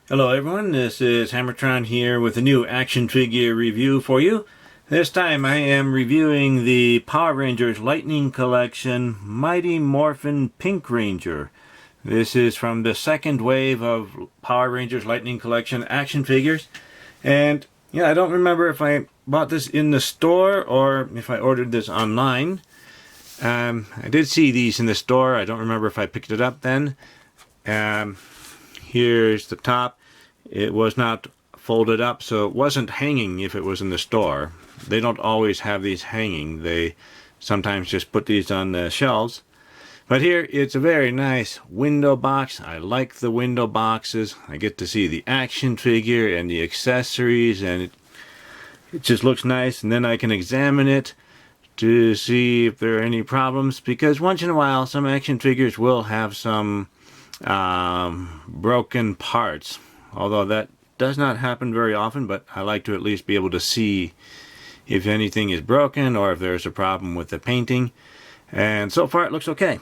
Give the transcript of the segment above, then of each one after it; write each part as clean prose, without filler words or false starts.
Hello everyone, this is HammerTron here with a new action figure review for you. This time I am reviewing the Power Rangers Lightning Collection Mighty Morphin Pink Ranger. This is from the second wave of Power Rangers Lightning Collection action figures. And yeah, I don't remember if I bought this in the store or if I ordered this online. I did see these in the store. I don't remember if I picked it up then. Here's the top. It was not folded up, so it wasn't hanging if it was in the store. They don't always have these hanging. They sometimes just put these on the shelves. But here, it's a very nice window box. I like the window boxes. I get to see the action figure and the accessories, and it just looks nice. And then I can examine it to see if there are any problems, because once in a while, some action figures will have some broken parts, although that does not happen very often, but I like to at least be able to see if anything is broken or if there's a problem with the painting. And so far it looks okay.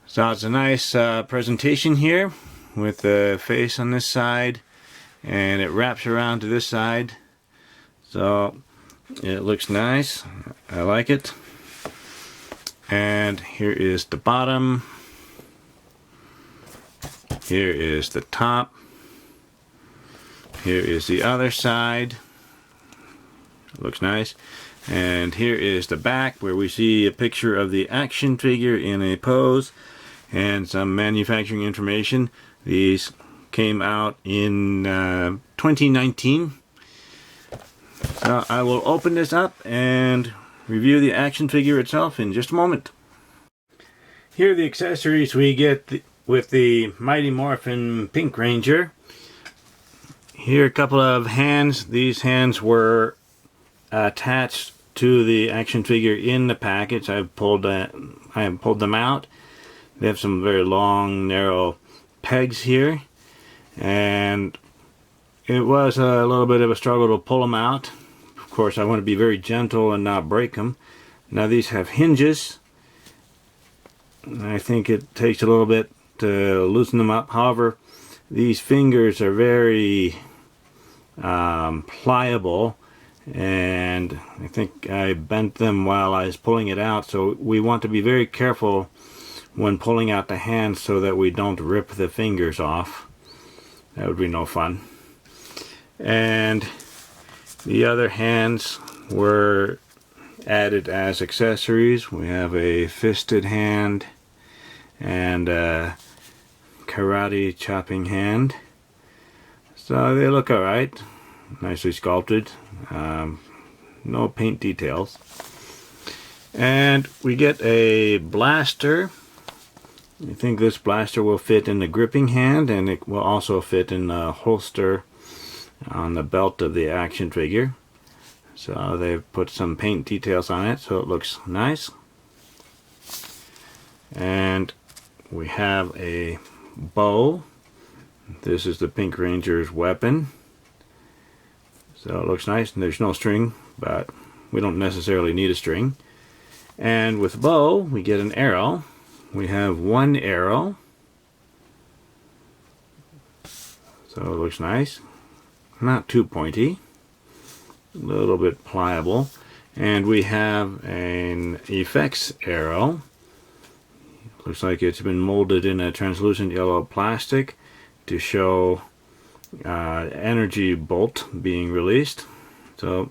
So it's a nice presentation here with the face on this side, and it wraps around to this side, so it looks nice. I like it. And here is the bottom. Here is the top. Here is the other side. It looks nice. And here is the back, where we see a picture of the action figure in a pose and some manufacturing information. These came out in 2019. So I will open this up and review the action figure itself in just a moment. Here are the accessories we get with the Mighty Morphin Pink Ranger. Here are a couple of hands. These hands were attached to the action figure in the package. I have pulled them out. They have some very long, narrow pegs here, and it was a little bit of a struggle to pull them out. Of course, I want to be very gentle and not break them. Now these have hinges. I think it takes a little bit to loosen them up. However, these fingers are very pliable, and I think I bent them while I was pulling it out, so we want to be very careful when pulling out the hands so that we don't rip the fingers off. That would be no fun. And the other hands were added as accessories. We have a fisted hand and a karate chopping hand. So they look alright. Nicely sculpted. No paint details. And we get a blaster. I think this blaster will fit in the gripping hand, and it will also fit in the holster on the belt of the action figure. So they've put some paint details on it, so it looks nice. And we have a bow. This is the Pink Ranger's weapon. So it looks nice, and there's no string, but we don't necessarily need a string. And with bow, we get an arrow. We have one arrow. So it looks nice. Not too pointy. A little bit pliable. And we have an effects arrow. Looks like it's been molded in a translucent yellow plastic to show energy bolt being released. So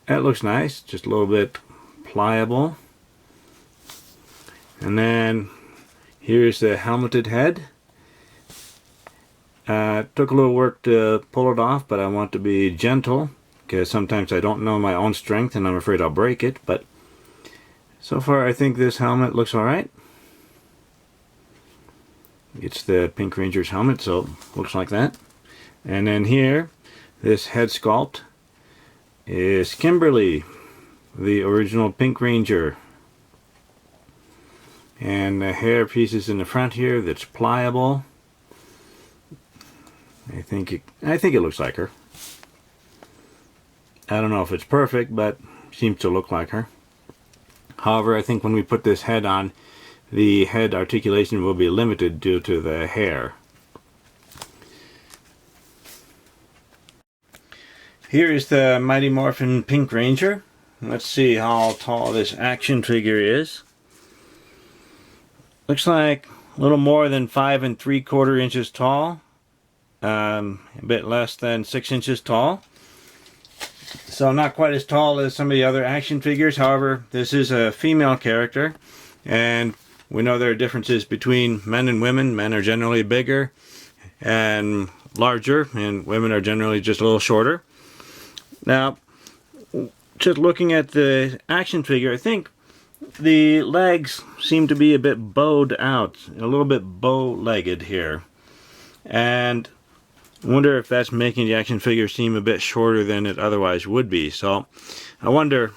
that looks nice, just a little bit pliable. And then here's the helmeted head. It took a little work to pull it off, but I want to be gentle because sometimes I don't know my own strength and I'm afraid I'll break it. But so far I think this helmet looks alright. It's the Pink Ranger's helmet, so it looks like that. And then here, this head sculpt is Kimberly, the original Pink Ranger. And the hair pieces in the front here that's pliable. I think it looks like her. I don't know if it's perfect, but seems to look like her. However, I think when we put this head on, the head articulation will be limited due to the hair. Here is the Mighty Morphin Pink Ranger. Let's see how tall this action figure is. Looks like a little more than 5 3/4 inches tall. A bit less than 6 inches tall. So not quite as tall as some of the other action figures. However, this is a female character, and we know there are differences between men and women. Men are generally bigger and larger, and women are generally just a little shorter. Now, just looking at the action figure, I think the legs seem to be a bit bowed out, a little bit bow-legged here. And I wonder if that's making the action figure seem a bit shorter than it otherwise would be. So I wonder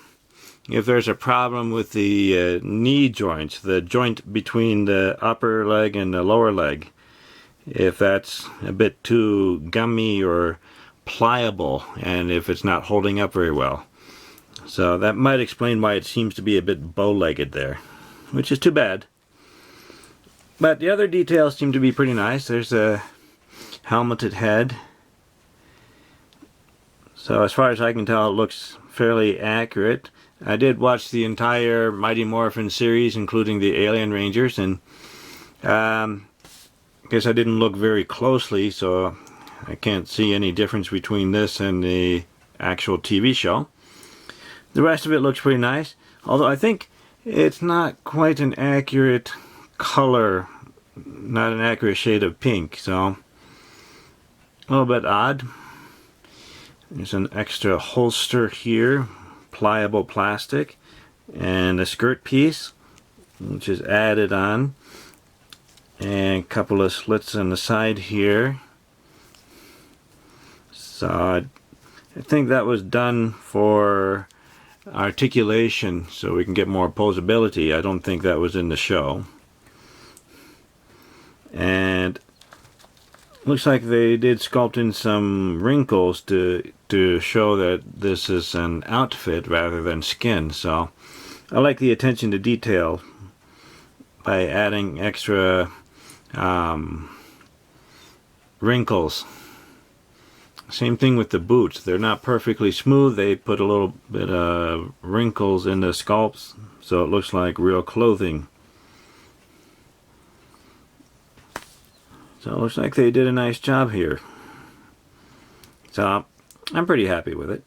if there's a problem with the knee joints, the joint between the upper leg and the lower leg. If that's a bit too gummy or pliable, and if it's not holding up very well. So that might explain why it seems to be a bit bow-legged there, which is too bad. But the other details seem to be pretty nice. There's a helmeted head. So as far as I can tell, it looks fairly accurate. I did watch the entire Mighty Morphin series, including the Alien Rangers, and I guess I didn't look very closely, so I can't see any difference between this and the actual TV show. The rest of it looks pretty nice, although I think it's not quite an accurate color, not an accurate shade of pink, so a little bit odd. There's an extra holster here, pliable plastic, and a skirt piece, which is added on, and a couple of slits on the side here. So I think that was done for articulation, so we can get more posability. I don't think that was in the show. And looks like they did sculpt in some wrinkles to show that this is an outfit rather than skin. So I like the attention to detail by adding extra wrinkles. Same thing with the boots. They're not perfectly smooth. They put a little bit of wrinkles in the sculpts, so it looks like real clothing. So it looks like they did a nice job here. So I'm pretty happy with it.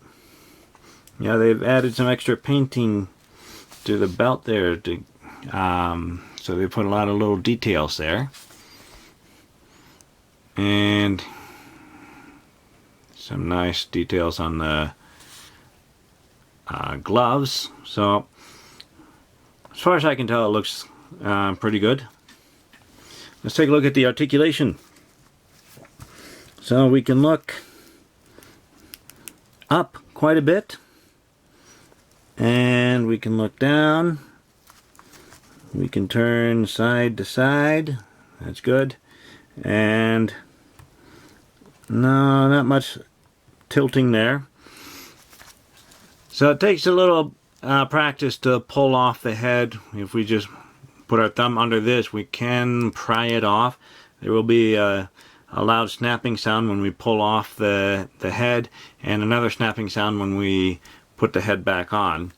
Yeah, they've added some extra painting to the belt there, so they put a lot of little details there. And some nice details on the gloves. So as far as I can tell, it looks pretty good. Let's take a look at the articulation. So we can look up quite a bit, and we can look down. We can turn side to side. That's good. And no, not much tilting there. So it takes a little practice to pull off the head. If we just put our thumb under this, we can pry it off. There will be a loud snapping sound when we pull off the head, and another snapping sound when we put the head back on.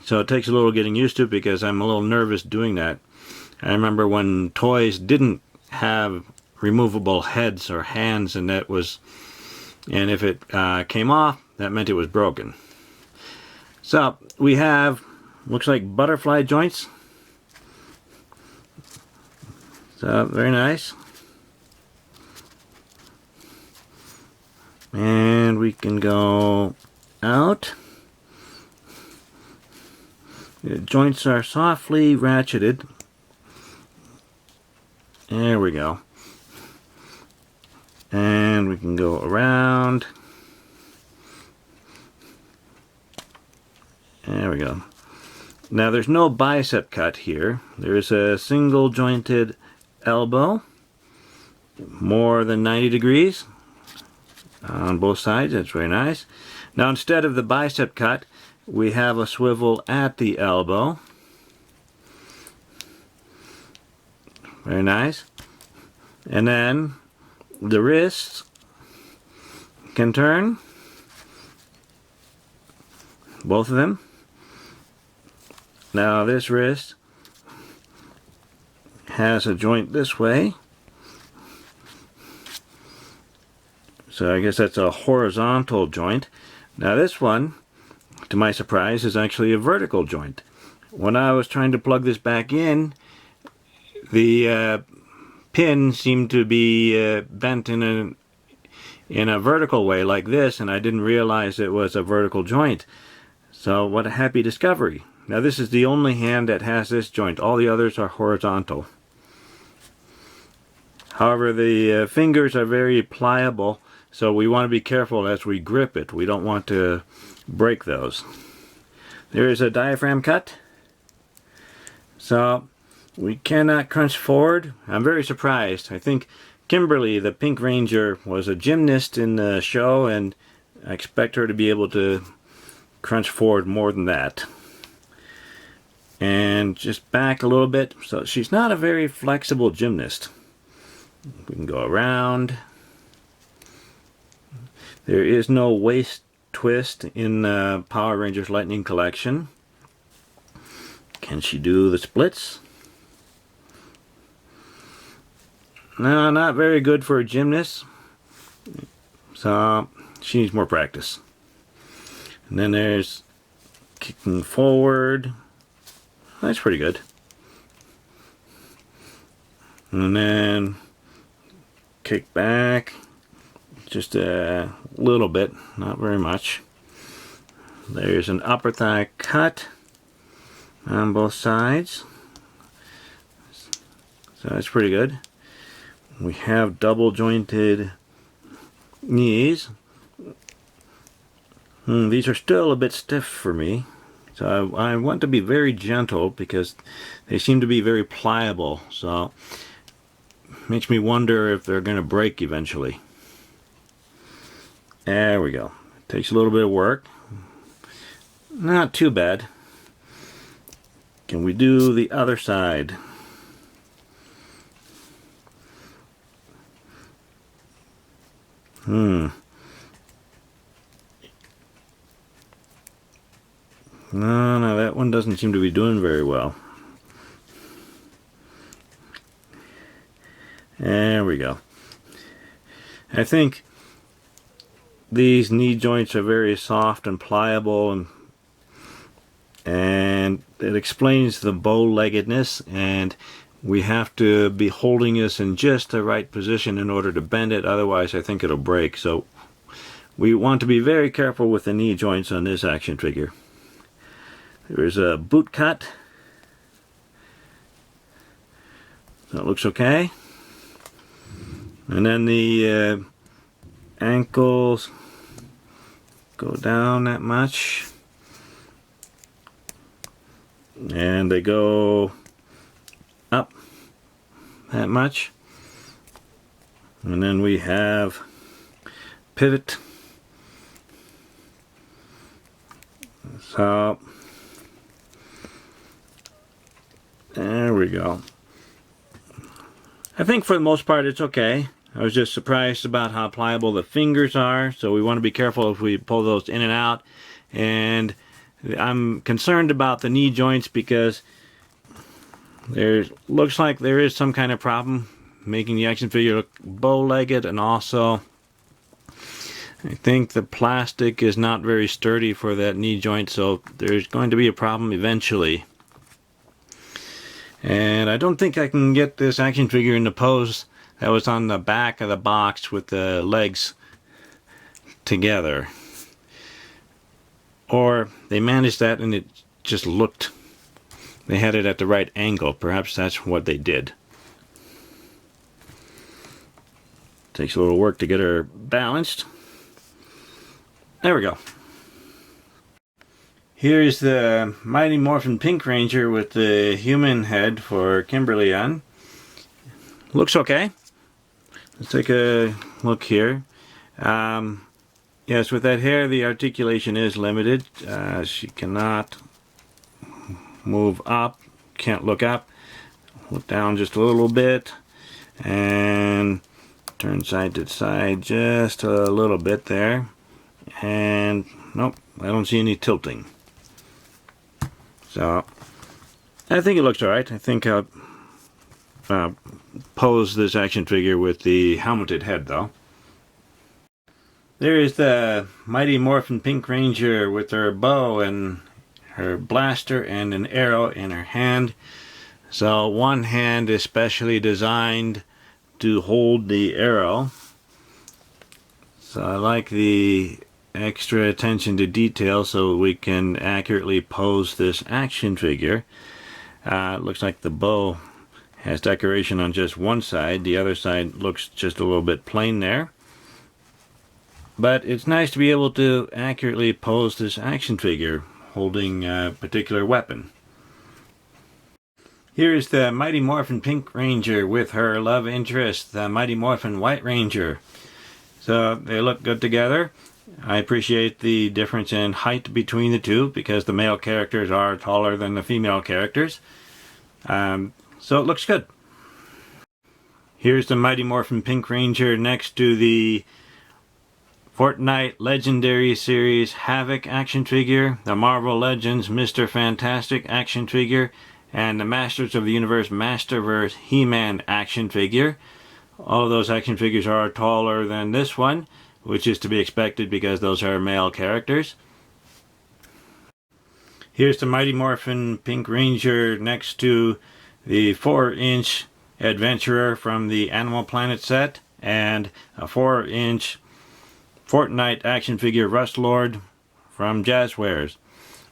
So it takes a little getting used to, because I'm a little nervous doing that. I remember when toys didn't have removable heads or hands, and if it came off, that meant it was broken. So we have, looks like butterfly joints. So very nice. And we can go out. The joints are softly ratcheted. There we go. And we can go around. There we go. Now there's no bicep cut here. There is a single jointed elbow, more than 90 degrees on both sides. That's very nice. Now instead of the bicep cut, we have a swivel at the elbow. Very nice. And then the wrists can turn, both of them. Now this wrist has a joint this way, so I guess that's a horizontal joint. Now this one, to my surprise, is actually a vertical joint. When I was trying to plug this back in, the pin seemed to be bent in a vertical way like this, and I didn't realize it was a vertical joint. So what a happy discovery. Now this is the only hand that has this joint. All the others are horizontal. However, the fingers are very pliable, so we want to be careful as we grip it. We don't want to break those. There is a diaphragm cut, so we cannot crunch forward. I'm very surprised. I think Kimberly, the Pink Ranger, was a gymnast in the show, and I expect her to be able to crunch forward more than that. And just back a little bit, so she's not a very flexible gymnast. We can go around. There is no waist twist in Power Rangers Lightning Collection. Can she do the splits? No, not very good for a gymnast. So she needs more practice. And then there's kicking forward. That's pretty good. And then kick back. Just a little bit, not very much. There's an upper thigh cut on both sides. So that's pretty good. We have double jointed knees. These are still a bit stiff for me. So I want to be very gentle because they seem to be very pliable. So it makes me wonder if they're going to break eventually. There we go. It takes a little bit of work. Not too bad. Can we do the other side? No, that one doesn't seem to be doing very well. There we go. I think these knee joints are very soft and pliable, and it explains the bow-leggedness, and we have to be holding this in just the right position in order to bend it, otherwise I think it'll break. So we want to be very careful with the knee joints on this action figure. There's a boot cut. That looks okay. And then the ankles go down that much. And they go up that much. And then we have pivot. So there we go. I think for the most part it's okay. I was just surprised about how pliable the fingers are, so we want to be careful if we pull those in and out. And I'm concerned about the knee joints because there looks like there is some kind of problem making the action figure look bow-legged, and also I think the plastic is not very sturdy for that knee joint, so there's going to be a problem eventually. And I don't think I can get this action figure in the pose that was on the back of the box with the legs together. Or they managed that and it just looked, they had it at the right angle. Perhaps that's what they did. Takes a little work to get her balanced. There we go. Here's the Mighty Morphin Pink Ranger with the human head for Kimberly on. Looks okay. Let's take a look here. Yes, with that hair, the articulation is limited. She cannot move up, can't look up. Look down just a little bit, and turn side to side just a little bit there. And nope, I don't see any tilting. So I think it looks alright. I think I'll pose this action figure with the helmeted head though. There is the mighty Morphin Pink Ranger with her bow and her blaster and an arrow in her hand. So one hand is specially designed to hold the arrow. So I like the extra attention to detail so we can accurately pose this action figure. It looks like the bow has decoration on just one side. The other side looks just a little bit plain there. But it's nice to be able to accurately pose this action figure holding a particular weapon. Here is the Mighty Morphin Pink Ranger with her love interest, the Mighty Morphin White Ranger. So they look good together. I appreciate the difference in height between the two because the male characters are taller than the female characters. So it looks good. Here's the Mighty Morphin Pink Ranger next to the Fortnite Legendary Series Havoc action figure, the Marvel Legends Mr. Fantastic action figure, and the Masters of the Universe Masterverse He-Man action figure. All of those action figures are taller than this one, which is to be expected because those are male characters. Here's the Mighty Morphin Pink Ranger next to the 4-inch Adventurer from the Animal Planet set and a 4-inch Fortnite action figure Rust Lord from Jazzwares.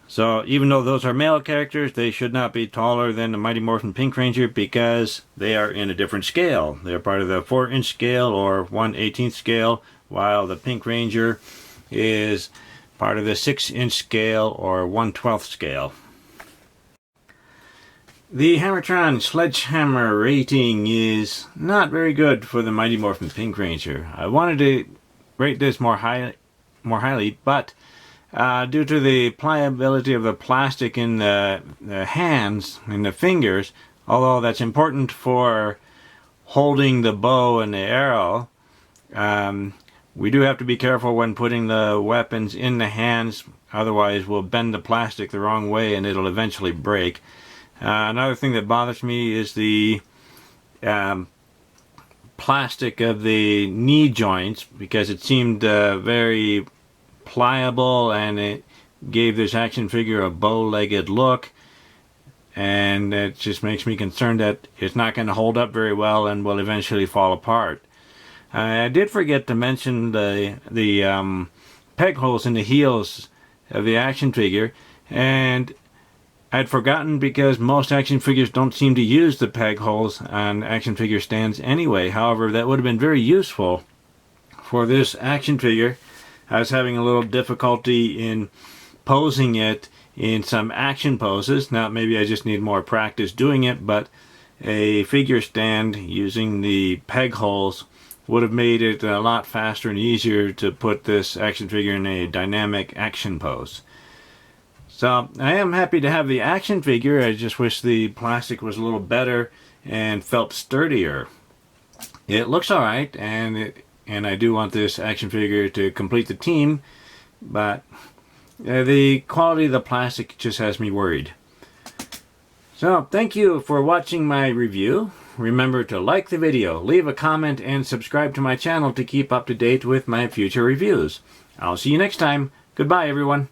So even though those are male characters, they should not be taller than the Mighty Morphin Pink Ranger because they are in a different scale. They're part of the 4-inch scale or 1/18 scale, while the Pink Ranger is part of the 6-inch scale or 1/12 scale. The HammerTron Sledgehammer rating is not very good for the Mighty Morphin Pink Ranger. I wanted to rate this more highly, but due to the pliability of the plastic in the hands and the fingers, although that's important for holding the bow and the arrow, we do have to be careful when putting the weapons in the hands, otherwise we'll bend the plastic the wrong way and it'll eventually break. Another thing that bothers me is the plastic of the knee joints because it seemed very pliable and it gave this action figure a bow-legged look, and it just makes me concerned that it's not going to hold up very well and will eventually fall apart. I did forget to mention the peg holes in the heels of the action figure, and I'd forgotten because most action figures don't seem to use the peg holes on action figure stands anyway. However, that would have been very useful for this action figure. I was having a little difficulty in posing it in some action poses. Now maybe I just need more practice doing it, but a figure stand using the peg holes would have made it a lot faster and easier to put this action figure in a dynamic action pose. So I am happy to have the action figure. I just wish the plastic was a little better and felt sturdier. It looks alright, and I do want this action figure to complete the team, but the quality of the plastic just has me worried. So thank you for watching my review. Remember to like the video, leave a comment, and subscribe to my channel to keep up to date with my future reviews. I'll see you next time. Goodbye, everyone.